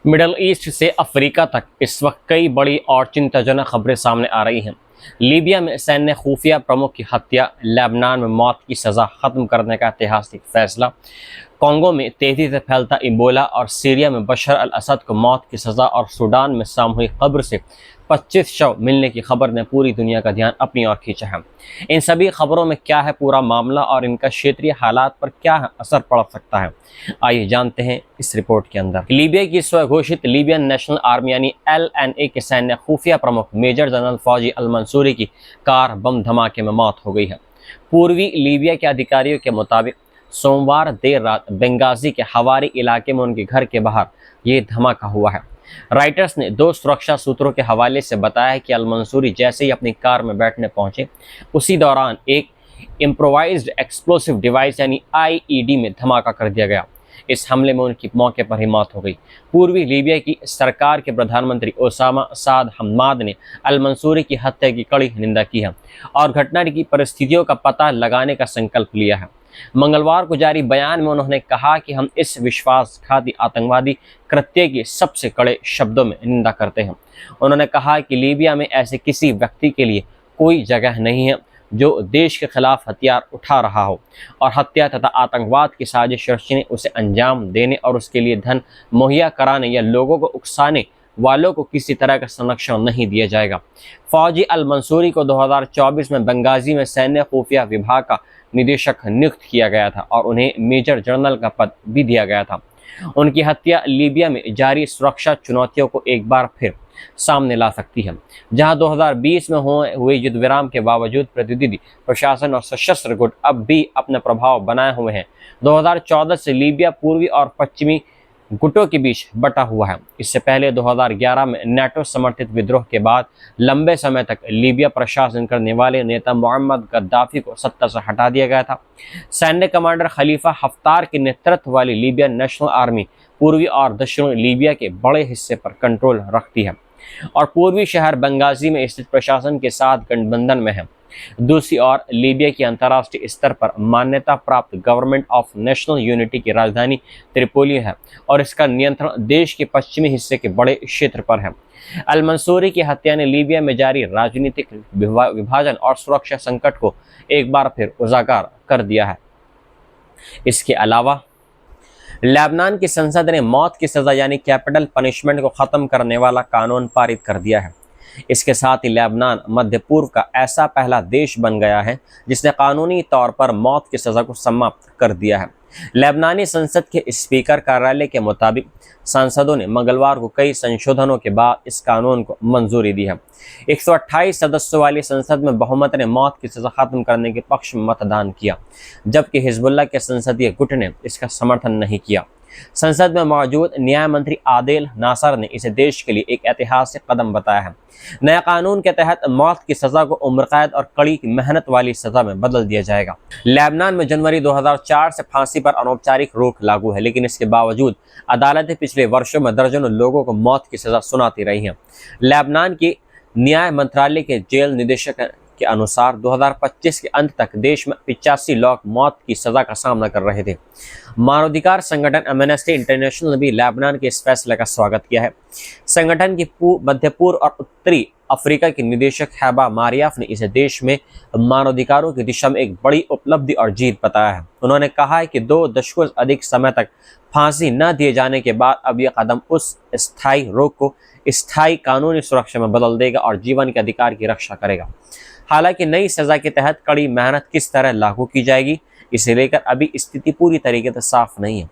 Middle east से Africa तक इस वक्त कई बड़ी और चिंताजनक खबरें सामने आ रही हैं। लीबिया में सैन्य खुफिया प्रमुख की हत्या, लेबनान में मौत की सज़ा ख़त्म करने का ऐतिहासिक फैसला, कॉन्गो में तेज़ी से फैलता इबोला और सीरिया में बशर अल असद को मौत की सज़ा और सूडान में सामूहिक कब्र से 25 शव मिलने की खबर ने पूरी दुनिया का ध्यान अपनी ओर खींचा है। इन सभी खबरों में क्या है पूरा मामला और इनका क्षेत्रीय हालात पर क्या असर पड़ सकता है, आइए जानते हैं इस रिपोर्ट के अंदर। लीबिया की स्वघोषित लीबियन नेशनल आर्मी यानी LNA के सैन्य खुफिया प्रमुख मेजर जनरल फौजी अल मंसूरी की कार बम धमाके में मौत हो गई है। पूर्वी लीबिया के अधिकारियों के मुताबिक सोमवार देर रात बेंगाजी के हवारी इलाके में उनके घर के बाहर ये धमाका हुआ है। राइटर्स ने दो सुरक्षा सूत्रों के हवाले से बताया कि अल मंसूरी जैसे ही अपनी कार में बैठने पहुंचे, उसी दौरान एक इम्प्रोवाइज्ड एक्सप्लोसिव डिवाइस यानी IED में धमाका कर दिया गया। इस हमले में उनकी मौके पर ही मौत हो गई। पूर्वी लीबिया की सरकार के प्रधानमंत्री ओसामा साद हम्माद ने अल मंसूरी की हत्या की कड़ी निंदा की है और घटना की परिस्थितियों का पता लगाने का संकल्प लिया है। मंगलवार को जारी बयान में उन्होंने कहा कि हम इस विश्वासघाती आतंकवादी कृत्य की सबसे कड़े शब्दों में निंदा करते हैं। उन्होंने कहा कि लीबिया में ऐसे किसी व्यक्ति के लिए कोई जगह नहीं है जो देश के खिलाफ हथियार उठा रहा हो और हत्या तथा आतंकवाद की साजिश रचने, उसे अंजाम देने और उसके लिए धन मुहैया कराने या लोगों को उकसाने वालों को किसी तरह का संरक्षण नहीं दिया जाएगा। फौजी अल मंसूरी को 2024 में बेंगाजी में सैन्य खुफिया विभाग का निदेशक नियुक्त किया गया था और उन्हें मेजर जनरल का पद भी दिया गया था। उनकी हत्या लीबिया में जारी सुरक्षा चुनौतियों को एक बार फिर सामने ला सकती है, जहां 2020 में हुए युद्ध विराम के बावजूद प्रतिनिधि प्रशासन और सशस्त्र गुट अब भी अपने प्रभाव बनाए हुए हैं। 2014 से लीबिया पूर्वी और पश्चिमी गुटों के बीच बटा हुआ है। इससे पहले 2011 में नेटो समर्थित विद्रोह के बाद लंबे समय तक लीबिया प्रशासन करने वाले नेता मोहम्मद गद्दाफी को सत्ता से हटा दिया गया था। सैन्य कमांडर खलीफा हफ्तार के नेतृत्व वाली लीबियन नेशनल आर्मी पूर्वी और दक्षिणी लीबिया के बड़े हिस्से पर कंट्रोल रखती है और पूर्वी शहर बेंगाजी में स्थित प्रशासन के साथ गठबंधन में है। दूसरी ओर लीबिया की अंतर्राष्ट्रीय स्तर पर मान्यता प्राप्त गवर्नमेंट ऑफ नेशनल यूनिटी की राजधानी त्रिपोली है और इसका नियंत्रण देश के पश्चिमी हिस्से के बड़े क्षेत्र पर है। अल मंसूरी की हत्या ने लीबिया में जारी राजनीतिक विभाजन और सुरक्षा संकट को एक बार फिर उजागर कर दिया है। इसके अलावा लेबनान की संसद ने मौत की सजा यानी कैपिटल पनिशमेंट को खत्म करने वाला कानून पारित कर दिया है। इसके साथ ही लेबनान मध्य पूर्व का ऐसा पहला देश बन गया है जिसने कानूनी तौर पर मौत की सजा को समाप्त कर दिया है। लेबनानी संसद के स्पीकर कार्यालय के मुताबिक सांसदों ने मंगलवार को कई संशोधनों के बाद इस कानून को मंजूरी दी है। 128 सदस्यों वाली संसद में बहुमत ने मौत की सजा खत्म करने के पक्ष में मतदान किया, जबकि हिजबुल्लाह के संसदीय गुट ने इसका समर्थन नहीं किया। संसद में मौजूद न्याय मंत्री आदेल नासर ने इसे देश के लिए एक ऐतिहासिक कदम बताया है। नया कानून के तहत मौत की सजा को उम्र कैद और कड़ी मेहनत वाली सजा में बदल दिया जाएगा। लेबनान में जनवरी 2004 से फांसी पर अनौपचारिक रोक लागू है, लेकिन इसके बावजूद अदालतें पिछले वर्षों में दर्जनों लोगों को मौत की सजा सुनाती रही हैं। लेबनान की न्याय मंत्रालय के जेल निदेशक के अनुसार 2025 के अंत तक देश में 85 लोग मौत की सजा का सामना कर रहे थे। मानवाधिकार संगठन एमनेस्टी इंटरनेशनल ने भी लेबनान के इस फैसले का स्वागत किया है। संगठन की मध्य पूर्व और उत्तरी अफ्रीका के निदेशक हैबा मारियाफ ने इसे देश में मानवाधिकारों की दिशा में एक बड़ी उपलब्धि और जीत बताया है। उन्होंने कहा है कि 2 दशकों से अधिक समय तक फांसी न दिए जाने के बाद अब यह कदम उस स्थायी रोक को स्थायी कानूनी सुरक्षा में बदल देगा और जीवन के अधिकार की रक्षा करेगा। हालांकि नई सजा के तहत कड़ी मेहनत किस तरह लागू की जाएगी, इसे लेकर अभी स्थिति पूरी तरीके से साफ नहीं है।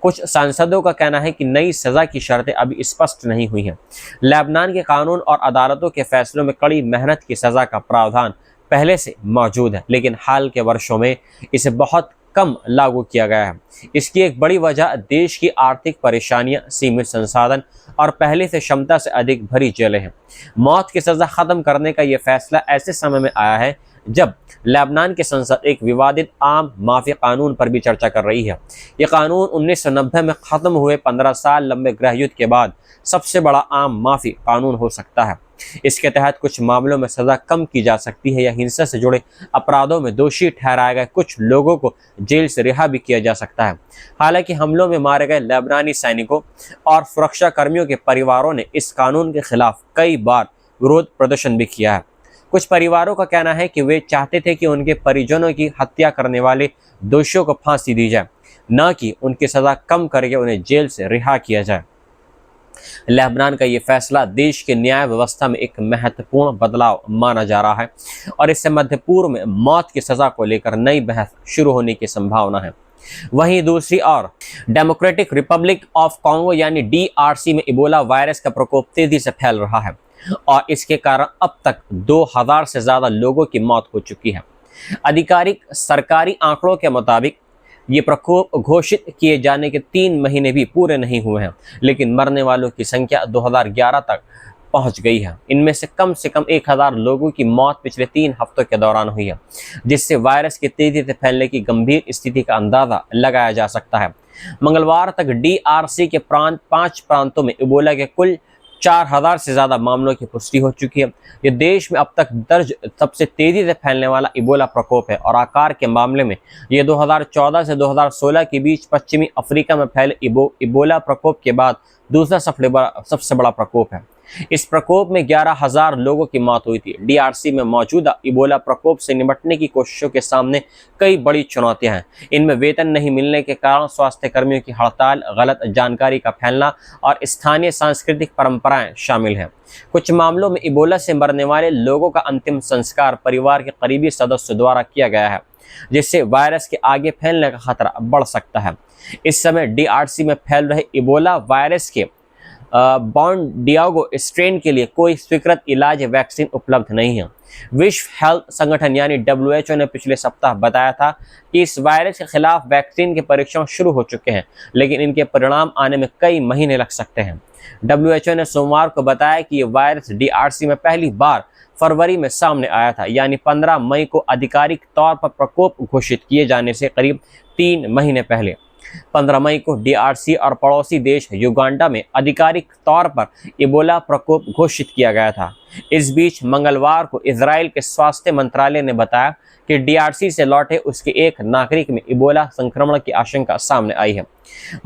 कुछ सांसदों का कहना है कि नई सजा की शर्तें अभी स्पष्ट नहीं हुई हैं। लेबनान के कानून और अदालतों के फैसलों में कड़ी मेहनत की सजा का प्रावधान पहले से मौजूद है, लेकिन हाल के वर्षों में इसे बहुत कम लागू किया गया है। इसकी एक बड़ी वजह देश की आर्थिक परेशानियां, सीमित संसाधन और पहले से क्षमता से अधिक भरी जेलें हैं। मौत की सजा खत्म करने का यह फैसला ऐसे समय में आया है जब लेबनान की संसद एक विवादित आम माफी कानून पर भी चर्चा कर रही है। ये कानून 1990 में ख़त्म हुए 15 साल लंबे गृहयुद्ध के बाद सबसे बड़ा आम माफी कानून हो सकता है। इसके तहत कुछ मामलों में सज़ा कम की जा सकती है या हिंसा से जुड़े अपराधों में दोषी ठहराए गए कुछ लोगों को जेल से रिहा भी किया जा सकता है। हालांकि हमलों में मारे गए लेबनानी सैनिकों और सुरक्षा कर्मियों के परिवारों ने इस कानून के खिलाफ कई बार विरोध प्रदर्शन भी किया है। कुछ परिवारों का कहना है कि वे चाहते थे कि उनके परिजनों की हत्या करने वाले दोषियों को फांसी दी जाए, न कि उनकी सज़ा कम करके उन्हें जेल से रिहा किया जाए। लेबनान का ये फैसला देश के न्याय व्यवस्था में एक महत्वपूर्ण बदलाव माना जा रहा है और इससे मध्य पूर्व में मौत की सजा को लेकर नई बहस शुरू होने की संभावना है। वहीं दूसरी ओर डेमोक्रेटिक रिपब्लिक ऑफ कॉन्गो यानी DRC में इबोला वायरस का प्रकोप तेजी से फैल रहा है और इसके कारण अब तक 2000 से ज्यादा लोगों की मौत हो चुकी है। आधिकारिक सरकारी आंकड़ों के मुताबिक ये प्रकोप घोषित किए जाने के 3 महीने भी पूरे नहीं हुए हैं, लेकिन मरने वालों की संख्या 2011 तक पहुंच गई है। इनमें से कम 1000 लोगों की मौत पिछले 3 हफ्तों के दौरान हुई है, जिससे वायरस की तेजी से फैलने की गंभीर स्थिति का अंदाजा लगाया जा सकता है। मंगलवार तक DRC के 5 प्रांतों में इबोला के कुल 4000 से ज्यादा मामलों की पुष्टि हो चुकी है। ये देश में अब तक दर्ज सबसे तेजी से फैलने वाला इबोला प्रकोप है और आकार के मामले में ये 2014 से 2016 के बीच पश्चिमी अफ्रीका में फैले इबोला प्रकोप के बाद दूसरा सबसे बड़ा प्रकोप है। इस प्रकोप में 11000 लोगों की मौत हुई थी। DRC में मौजूदा इबोला प्रकोप से निपटने की कोशिशों के सामने कई बड़ी चुनौतियां हैं। इनमें वेतन नहीं मिलने के कारण स्वास्थ्य कर्मियों की हड़ताल, गलत जानकारी का फैलना और स्थानीय सांस्कृतिक परंपराएं शामिल हैं। कुछ मामलों में इबोला से मरने वाले लोगों का अंतिम संस्कार परिवार के करीबी सदस्यों द्वारा किया गया है, जिससे वायरस के आगे फैलने का खतरा बढ़ सकता है। इस समय DRC में फैल रहे इबोला वायरस के बॉन्डियागो स्ट्रेन के लिए कोई स्वीकृत इलाज वैक्सीन उपलब्ध नहीं है। विश्व हेल्थ संगठन यानी WHO ने पिछले सप्ताह बताया था कि इस वायरस के खिलाफ वैक्सीन के परीक्षण शुरू हो चुके हैं, लेकिन इनके परिणाम आने में कई महीने लग सकते हैं। WHO ने सोमवार को बताया कि ये वायरस DRC में पहली बार फरवरी में सामने आया था, यानी 15 मई को आधिकारिक तौर पर प्रकोप घोषित किए जाने से करीब 3 महीने पहले। 15 मई को DRC और पड़ोसी देश युगांडा में आधिकारिक तौर पर इबोला प्रकोप घोषित किया गया था। इस बीच मंगलवार को इजराइल के स्वास्थ्य मंत्रालय ने बताया कि DRC से लौटे उसके एक नागरिक में इबोला संक्रमण की आशंका सामने आई है।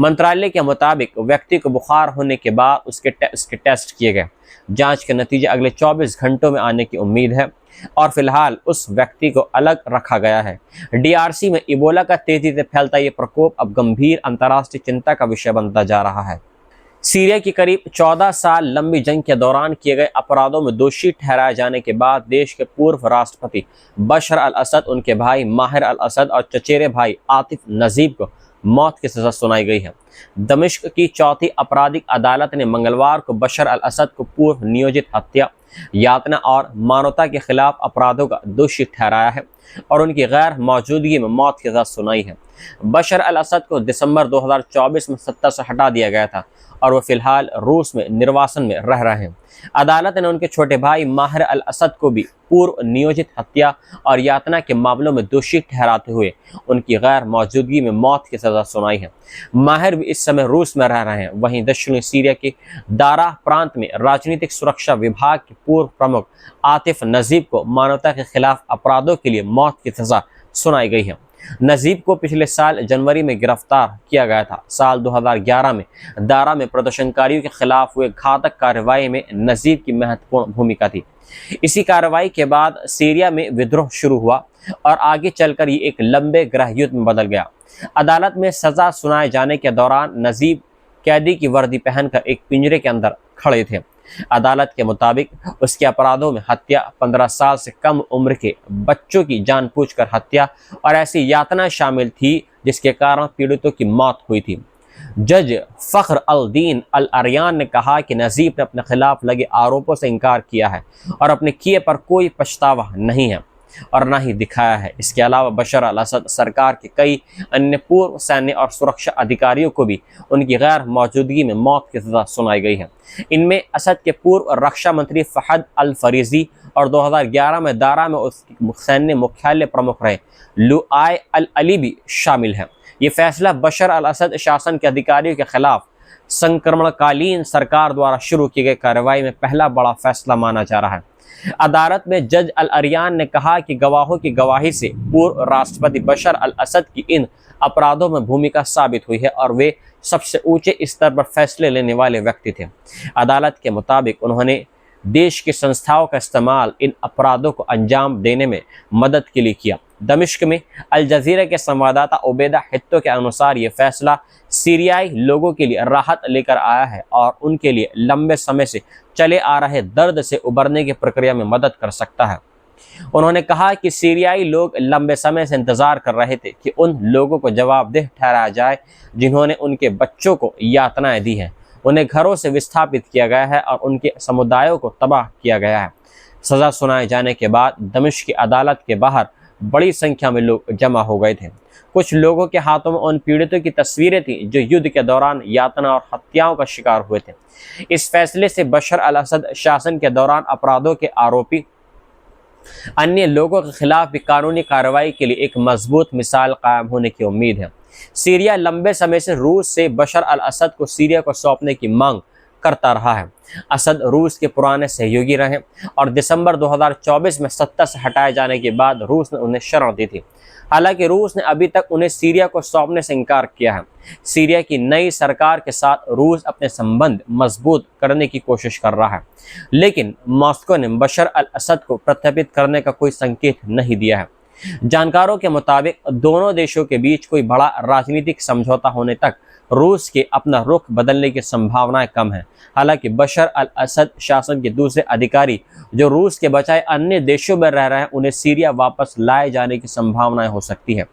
मंत्रालय के मुताबिक व्यक्ति को बुखार होने के बाद उसके टेस्ट किए गए। जांच के नतीजे अगले 24 घंटों में आने की उम्मीद है और फिलहाल उस व्यक्ति को अलग रखा गया है। DRC में इबोला का तेजी से फैलता ये प्रकोप अब गंभीर अंतर्राष्ट्रीय चिंता का विषय बनता जा रहा है। सीरिया की करीब 14 साल लंबी जंग के दौरान किए गए अपराधों में दोषी ठहराए जाने के बाद देश के पूर्व राष्ट्रपति बशर अल असद, उनके भाई माहिर अल असद और चचेरे भाई आतिफ नजीब को मौत की सजा सुनाई गई है। दमिश्क की चौथी आपराधिक अदालत ने मंगलवार को बशर अल असद को पूर्व नियोजित हत्या, यातना और मानवता के खिलाफ अपराधों का दोषी ठहराया है और उनकी गैर मौजूदगी में मौत की सजा सुनाई है। बशर अल असद को दिसंबर 2024 में सत्ता से हटा दिया गया था और वो फिलहाल रूस में निर्वासन में रह रहे हैं। अदालत ने उनके छोटे भाई माहिर अल असद को भी पूर्व नियोजित हत्या और यातना के मामलों में दोषी ठहराते हुए उनकी गैर मौजूदगी में मौत की सजा सुनाई है। माहिर भी इस समय रूस में रह रहे हैं। वहीं दक्षिणी सीरिया के दारा प्रांत में राजनीतिक सुरक्षा विभाग के पूर्व प्रमुख आतिफ नजीब को मानवता के खिलाफ अपराधों के लिए मौत की सजा सुनाई गई है। नजीब को पिछले साल जनवरी में गिरफ्तार किया गया था। साल 2011 में दारा में प्रदर्शनकारियों के खिलाफ हुए घातक कार्रवाई में नजीब की महत्वपूर्ण भूमिका थी। इसी कार्रवाई के बाद सीरिया में विद्रोह शुरू हुआ और आगे चलकर ये एक लंबे गृहयुद्ध में बदल गया। अदालत में सजा सुनाए जाने के दौरान नजीब कैदी की वर्दी पहनकर एक पिंजरे के अंदर खड़े थे। अदालत के मुताबिक उसके अपराधों में हत्या, 15 साल से कम उम्र के बच्चों की जानबूझकर हत्या और ऐसी यातना शामिल थी जिसके कारण पीड़ितों की मौत हुई थी। जज फख्र अल दीन अल अरियान ने कहा कि नजीब ने अपने खिलाफ लगे आरोपों से इनकार किया है और अपने किए पर कोई पछतावा नहीं है और न ही दिखाया है। इसके अलावा बशर अल असद सरकार के कई अन्य पूर्व सैन्य और सुरक्षा अधिकारियों को भी उनकी गैर मौजूदगी में मौत की सजा सुनाई गई है। इनमें असद के पूर्व रक्षा मंत्री फहद अल फरीजी और 2011 में दारा में उसकी सैन्य मुख्यालय प्रमुख रहे लुआई अल अली भी शामिल हैं। ये फैसला बशर अल असद शासन के अधिकारियों के खिलाफ संक्रमणकालीन सरकार द्वारा शुरू की गई कार्रवाई में पहला बड़ा फैसला माना जा रहा है। अदालत में जज अल अरियान ने कहा कि गवाहों की गवाही से पूर्व राष्ट्रपति बशर अल असद की इन अपराधों में भूमिका साबित हुई है और वे सबसे ऊंचे स्तर पर फैसले लेने वाले व्यक्ति थे। अदालत के मुताबिक उन्होंने देश की संस्थाओं का इस्तेमाल इन अपराधों को अंजाम देने में मदद के लिए किया। दमिश्क में अल जजीरा के संवाददाता उबैदा हित्तो के अनुसार ये फैसला सीरियाई लोगों के लिए राहत लेकर आया है और उनके लिए लंबे समय से चले आ रहे दर्द से उबरने की प्रक्रिया में मदद कर सकता है। उन्होंने कहा कि सीरियाई लोग लंबे समय से इंतजार कर रहे थे कि उन लोगों को जवाबदेह ठहराया जाए जिन्होंने उनके बच्चों को यातनाएं दी हैं, उन्हें घरों से विस्थापित किया गया है और उनके समुदायों को तबाह किया गया है। सज़ा सुनाए जाने के बाद दमिश्क की अदालत के बाहर बड़ी संख्या में लोग जमा हो गए थे। कुछ लोगों के हाथों में उन पीड़ितों की तस्वीरें थीं जो युद्ध के दौरान यातना और हत्याओं का शिकार हुए थे। इस फैसले से बशर अल असद शासन के दौरान अपराधों के आरोपी अन्य लोगों के खिलाफ भी कानूनी कार्रवाई के लिए एक मजबूत मिसाल कायम होने की उम्मीद है। सीरिया लंबे समय से रूस से बशर अल असद को सीरिया को सौंपने की मांग करता रहा है। असद रूस के पुराने सहयोगी रहे और दिसंबर 2024 में सत्ता से हटाए जाने के बाद रूस ने उन्हें शरण दी थी। हालांकि रूस ने अभी तक उन्हें सीरिया को सौंपने से इनकार किया है। सीरिया की नई सरकार के साथ रूस अपने संबंध मजबूत करने की कोशिश कर रहा है, लेकिन मॉस्को ने बशर अल असद को प्रत्यापित करने का कोई संकेत नहीं दिया है। जानकारों के मुताबिक दोनों देशों के बीच कोई बड़ा राजनीतिक समझौता होने तक रूस के अपना रुख बदलने की संभावनाएं कम है। हालांकि बशर अल असद शासन के दूसरे अधिकारी जो रूस के बजाय अन्य देशों में रह रहे हैं, उन्हें सीरिया वापस लाए जाने की संभावनाएं हो सकती है।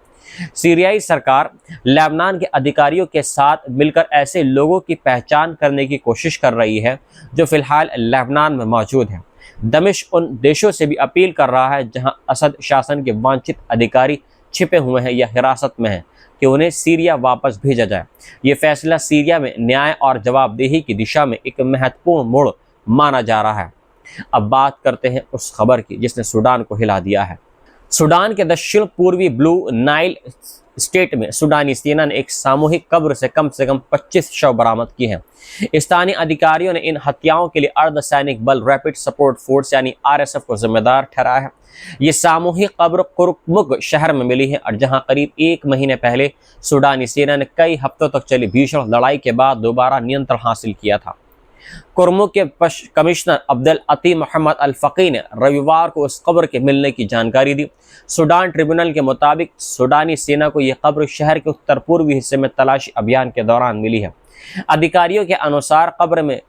सीरियाई सरकार लेबनान के अधिकारियों के साथ मिलकर ऐसे लोगों की पहचान करने की कोशिश कर रही है जो फिलहाल लेबनान में मौजूद हैं। दमिश्क उन देशों से भी अपील कर रहा है जहां असद शासन के वांछित अधिकारी छिपे हुए हैं या हिरासत में हैं कि उन्हें सीरिया वापस भेजा जाए। ये फैसला सीरिया में न्याय और जवाबदेही की दिशा में एक महत्वपूर्ण मोड़ माना जा रहा है। अब बात करते हैं उस खबर की जिसने सूडान को हिला दिया है। सूडान के दक्षिण पूर्वी ब्लू नाइल स्टेट में सूडानी सेना ने एक सामूहिक कब्र से कम 25 शव बरामद किए हैं। स्थानीय अधिकारियों ने इन हत्याओं के लिए अर्धसैनिक बल रैपिड सपोर्ट फोर्स यानी आरएसएफ को जिम्मेदार ठहराया है। ये सामूहिक कब्र कुर्मुक शहर में मिली है और जहां करीब 1 महीने पहले सूडानी सेना ने कई हफ्तों तक चली भीषण लड़ाई के बाद दोबारा नियंत्रण हासिल किया था। कुर्मुक के कमिश्नर अब्दुल अती मोहम्मद अल फ़की ने रविवार को उस कब्र के मिलने की जानकारी दी। सूडान ट्रिब्यूनल के मुताबिक सूडानी सेना को यह कब्र शहर के उत्तर पूर्वी हिस्से में तलाशी अभियान के दौरान मिली है। अधिकारियों के अनुसार कब्र में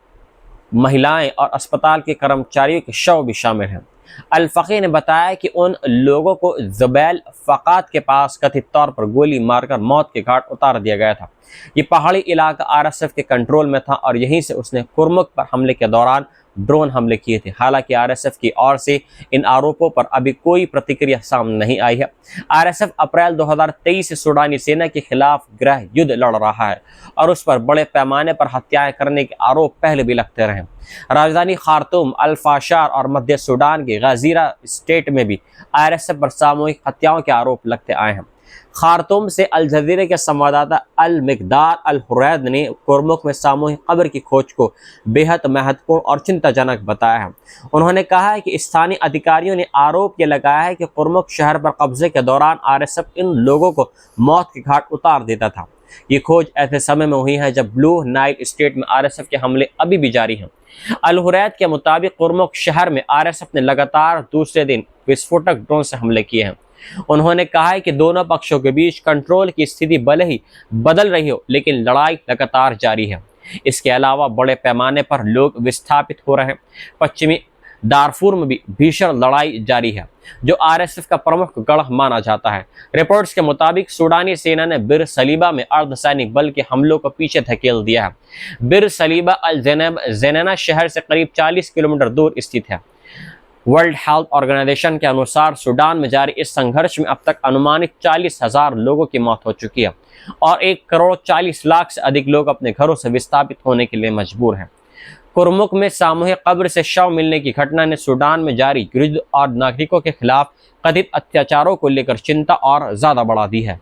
महिलाएं और अस्पताल के कर्मचारियों के शव भी शामिल हैं। अल फ़की ने बताया कि उन लोगों को जबैल फ़कात के पास कथित तौर पर गोली मारकर मौत के घाट उतार दिया गया था। ये पहाड़ी इलाका आरएसएफ के कंट्रोल में था और यहीं से उसने कुर्मुक पर हमले के दौरान ड्रोन हमले किए थे। हालांकि आरएसएफ की ओर से इन आरोपों पर अभी कोई प्रतिक्रिया सामने नहीं आई है। आरएसएफ अप्रैल 2023 से सूडानी सेना के खिलाफ गृह युद्ध लड़ रहा है और उस पर बड़े पैमाने पर हत्याएं करने के आरोप पहले भी लगते रहे। राजधानी खार्तूम, अल फाशार और मध्य सूडान के गाजीरा स्टेट में भी आरएसएफ पर सामूहिक हत्याओं के आरोप लगते आए हैं। खार्तूम से अल जजीरा के संवाददाता अल मिकदार अल हुरैद ने कुर्मुक में सामूहिक कब्र की खोज को बेहद महत्वपूर्ण और चिंताजनक बताया है। उन्होंने कहा है कि स्थानीय अधिकारियों ने आरोप ये लगाया है कि कुर्मुक शहर पर कब्जे के दौरान आरएसएफ इन लोगों को मौत के घाट उतार देता था। ये खोज ऐसे समय में हुई है जब ब्लू नाइल स्टेट में आरएसएफ के हमले अभी भी जारी हैं। अल हुरैद के मुताबिक कुर्मुक शहर में आरएसएफ ने लगातार दूसरे दिन विस्फोटक ड्रोन से हमले किए हैं। उन्होंने कहा है कि दोनों पक्षों के बीच कंट्रोल की स्थिति भले ही बदल रही हो, लेकिन लड़ाई लगातार जारी है। इसके अलावा बड़े पैमाने पर लोग विस्थापित हो रहे हैं। पश्चिमी दारफूर में भी भीषण लड़ाई जारी है जो आरएसएफ का प्रमुख गढ़ माना जाता है। रिपोर्ट्स के मुताबिक सूडानी सेना ने बिर सलीबा में अर्धसैनिक बल के हमलों को पीछे धकेल दिया है। बिर सलीबा अल ज़ैनना शहर से करीब 40 किलोमीटर दूर स्थित है। वर्ल्ड हेल्थ ऑर्गेनाइजेशन के अनुसार सूडान में जारी इस संघर्ष में अब तक अनुमानित 40,000 लोगों की मौत हो चुकी है और 1 करोड़ 40 लाख से अधिक लोग अपने घरों से विस्थापित होने के लिए मजबूर हैं। कुर्मुक में सामूहिक कब्र से शव मिलने की घटना ने सूडान में जारी युद्ध और नागरिकों के खिलाफ कथित अत्याचारों को लेकर चिंता और ज़्यादा बढ़ा दी है।